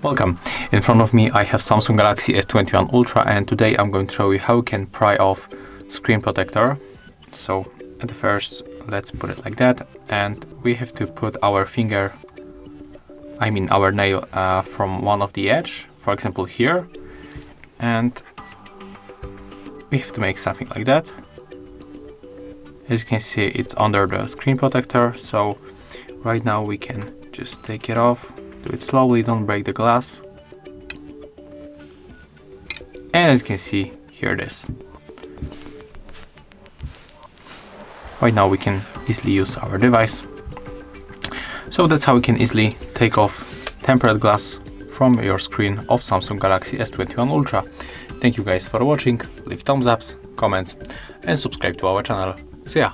Welcome. In front of me I have Samsung Galaxy S21 Ultra, and today I'm going to show you how you can pry off screen protector. So at the first, let's put it like that, and we have to put our finger, our nail from one of the edge, for example here, and we have to make something like that. As you can see, it's under the screen protector, so right now we can just take it off. Do it slowly, don't break the glass. And as you can see, here it is. Right now we can easily use our device. So that's how you can easily take off tempered glass from your screen of Samsung Galaxy S21 Ultra. Thank you guys for watching, leave thumbs ups, comments and subscribe to our channel. See ya!